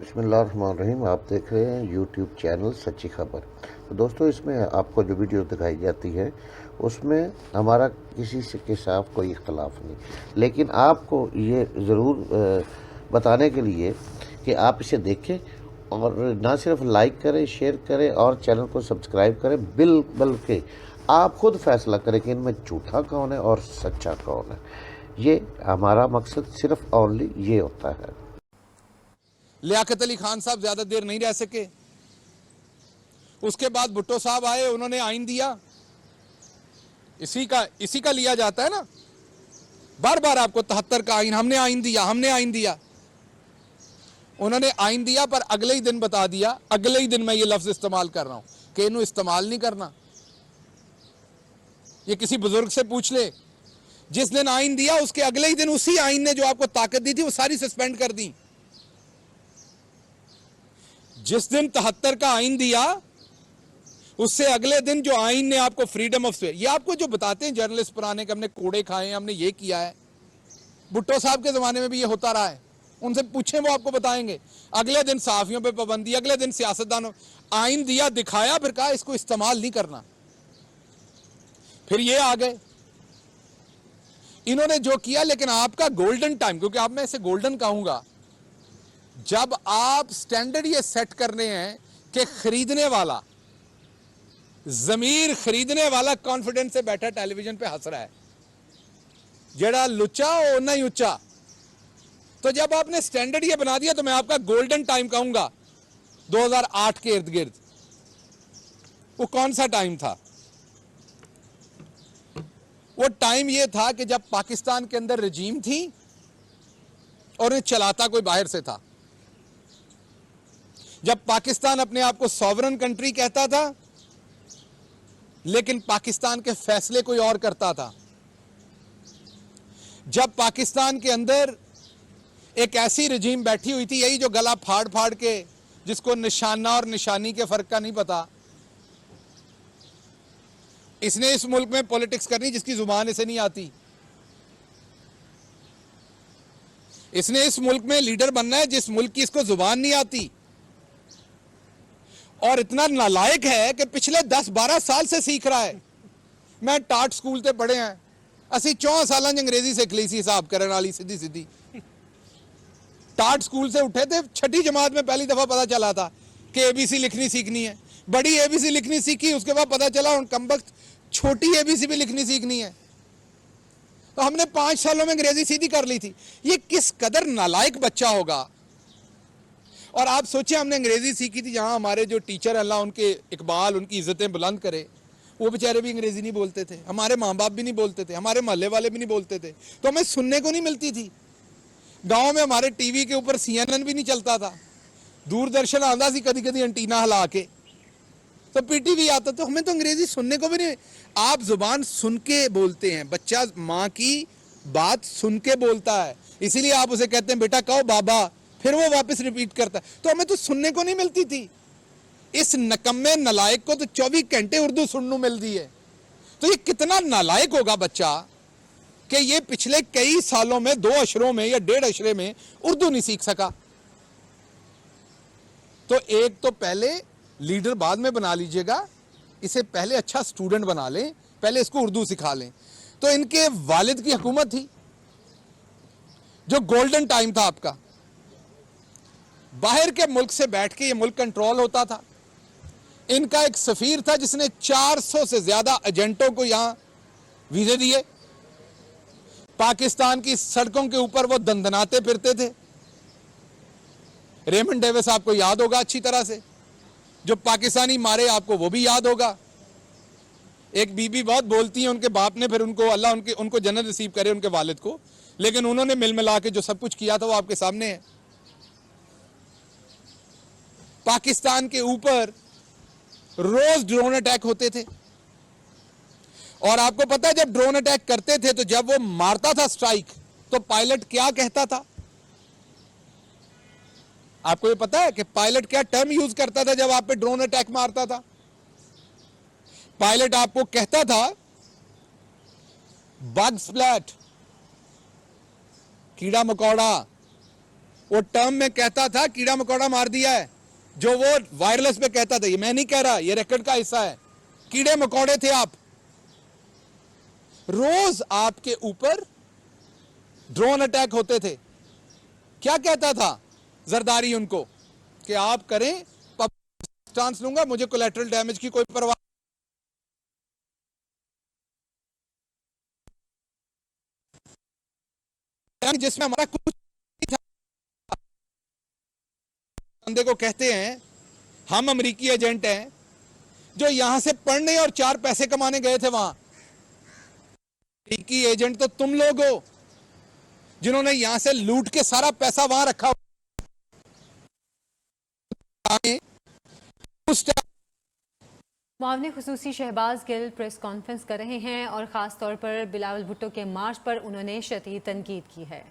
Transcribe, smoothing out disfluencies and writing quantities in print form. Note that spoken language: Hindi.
बिस्मिल्लाहिर्रहमानिर्रहीम। आप देख रहे हैं यूट्यूब चैनल सच्ची खबर। तो दोस्तों, इसमें आपको जो वीडियो दिखाई जाती है उसमें हमारा किसी से के साथ कोई इख्तलाफ नहीं, लेकिन आपको ये ज़रूर बताने के लिए कि आप इसे देखें और ना सिर्फ लाइक करें, शेयर करें और चैनल को सब्सक्राइब करें, बल्कि आप खुद फैसला करें कि इनमें झूठा कौन है और सच्चा कौन है। ये हमारा मकसद सिर्फ ओनली ये होता है। लियाकत अली खान साहब ज्यादा देर नहीं रह सके। उसके बाद भुट्टो साहब आए, उन्होंने आइन दिया। इसी का लिया जाता है ना, बार बार आपको 73 का आइन, हमने आइन दिया। उन्होंने आइन दिया पर अगले ही दिन बता दिया, अगले ही दिन मैं ये लफ्ज इस्तेमाल कर रहा हूं कि इन्हों इस्तेमाल नहीं करना। ये किसी बुजुर्ग से पूछ ले। जिस दिन आइन दिया उसके अगले ही दिन उसी आइन ने जो आपको ताकत दी थी वो सारी सस्पेंड कर दी। जिस दिन 73 का आइन दिया उससे अगले दिन जो आइन ने आपको फ्रीडम ऑफ स्पीच, ये आपको जो बताते हैं जर्नलिस्ट पुराने कि हमने कोड़े खाए, हमने ये किया है। भुट्टो साहब के जमाने में भी ये होता रहा है। उनसे पूछें, वो आपको बताएंगे। अगले दिन सहाफियों पे पाबंदी, अगले दिन सियासतदानों। आइन दिया, दिखाया, फिर कहा इसको इस्तेमाल नहीं करना। फिर ये आ गए, इन्होंने जो किया। लेकिन आपका गोल्डन टाइम, क्योंकि आप मैं इसे गोल्डन कहूंगा, जब आप स्टैंडर्ड ये सेट कर रहे हैं कि खरीदने वाला, जमीर खरीदने वाला कॉन्फिडेंस से बैठा टेलीविजन पे हंस रहा है, जड़ा लुच्चा और नहीं उच्चा। तो जब आपने स्टैंडर्ड ये बना दिया तो मैं आपका गोल्डन टाइम कहूंगा 2008 के इर्द गिर्द। वो कौन सा टाइम था? वो टाइम ये था कि जब पाकिस्तान के अंदर रजीम थी और उन्हें चलाता कोई बाहर से था। जब पाकिस्तान अपने आप को सॉवरन कंट्री कहता था लेकिन पाकिस्तान के फैसले कोई और करता था। जब पाकिस्तान के अंदर एक ऐसी रजीम बैठी हुई थी, यही जो गला फाड़ फाड़ के, जिसको निशाना और निशानी के फर्क का नहीं पता, इसने इस मुल्क में पॉलिटिक्स करनी जिसकी जुबान इसे नहीं आती। इसने इस मुल्क में लीडर बनना है जिस मुल्क की इसको जुबान नहीं आती। और इतना नालायक है कि पिछले 10-12 साल से सीख रहा है। मैं टाट स्कूल ते पढ़े हैं, असी 4 साल अंग्रेजी सीख ली सी, हिसाब करने वाली सीधी सीधी। टाट स्कूल से उठे थे, 6ठी जमात में पहली दफा पता चला था कि एबीसी लिखनी सीखनी है। बड़ी एबीसी लिखनी सीखी, उसके बाद पता चला उन कमबख्त छोटी एबीसी भी लिखनी सीखनी है। तो हमने 5 सालों में अंग्रेजी सीधी कर ली थी। ये किस कदर नालायक बच्चा होगा। और आप सोचिए, हमने अंग्रेजी सीखी थी जहां हमारे जो टीचर, अल्लाह उनके इकबाल, उनकी इज्जतें बुलंद करे, वो बेचारे भी अंग्रेजी नहीं बोलते थे, हमारे माँ बाप भी नहीं बोलते थे, हमारे मोहल्ले वाले भी नहीं बोलते थे, तो हमें सुनने को नहीं मिलती थी। गांव में हमारे टीवी के ऊपर CNN भी नहीं चलता था, दूरदर्शन आता सी कभी कभी एंटीना हिला के, तो PTV आता, तो हमें तो अंग्रेजी सुनने को भी नहीं। आप जुबान सुन के बोलते हैं, बच्चा माँ की बात सुन के बोलता है, इसीलिए आप उसे कहते हैं बेटा कहो बाबा, फिर वो वापस रिपीट करता है। तो हमें तो सुनने को नहीं मिलती थी। इस नकम्मे नालायक को तो 24 घंटे उर्दू सुनने मिलती है। तो ये कितना नालायक होगा बच्चा कि ये पिछले कई सालों में 2 अशरों में या 1.5 अशरे में उर्दू नहीं सीख सका। तो एक तो पहले लीडर बाद में बना लीजिएगा, इसे पहले अच्छा स्टूडेंट बना लें, पहले इसको उर्दू सिखा लें। तो इनके वालिद की हुकूमत थी, जो गोल्डन टाइम था आपका। बाहर के मुल्क से बैठ के ये मुल्क कंट्रोल होता था। इनका एक सफीर था जिसने 400 से ज्यादा एजेंटों को यहां वीजे दिए। पाकिस्तान की सड़कों के ऊपर वो दंदनाते फिरते थे। रेमंड डेविस आपको याद होगा अच्छी तरह से, जो पाकिस्तानी मारे आपको वो भी याद होगा। एक बीबी बहुत बोलती है, उनके बाप ने फिर उनको, अल्लाह उनको जन्नत नसीब करे, उनके वालिद को, लेकिन उन्होंने मिल मिला के जो सब कुछ किया था वो आपके सामने है। पाकिस्तान के ऊपर रोज ड्रोन अटैक होते थे, और आपको पता है जब ड्रोन अटैक करते थे तो जब वो मारता था स्ट्राइक, तो पायलट क्या कहता था? आपको ये पता है कि पायलट क्या टर्म यूज करता था जब आप पे ड्रोन अटैक मारता था? पायलट आपको कहता था बग स्प्लैट, कीड़ा मकोड़ा, वो टर्म में कहता था कीड़ा मकोड़ा मार दिया है, जो वो वायरलेस पे कहता था। ये मैं नहीं कह रहा, ये रिकॉर्ड का हिस्सा है। कीड़े मकोड़े थे आप। रोज आपके ऊपर ड्रोन अटैक होते थे। क्या कहता था जरदारी उनको कि आप करें, पब्लिक स्टांस लूंगा, मुझे कोलैटरल डैमेज की कोई परवाह, जिसमें हमारा कुछ नहीं था। बंदे को कहते हैं हम अमेरिकी एजेंट हैं, जो यहां से पढ़ने और 4 पैसे कमाने गए थे वहां। अमेरिकी एजेंट तो तुम लोग हो, जिन्होंने यहां से लूट के सारा पैसा वहां रखा। मुआवने खुसूसी शहबाज गिल प्रेस कॉन्फ्रेंस कर रहे हैं और ख़ास तौर पर बिलावल भुट्टो के मार्च पर उन्होंने शदीद तनकीद की है।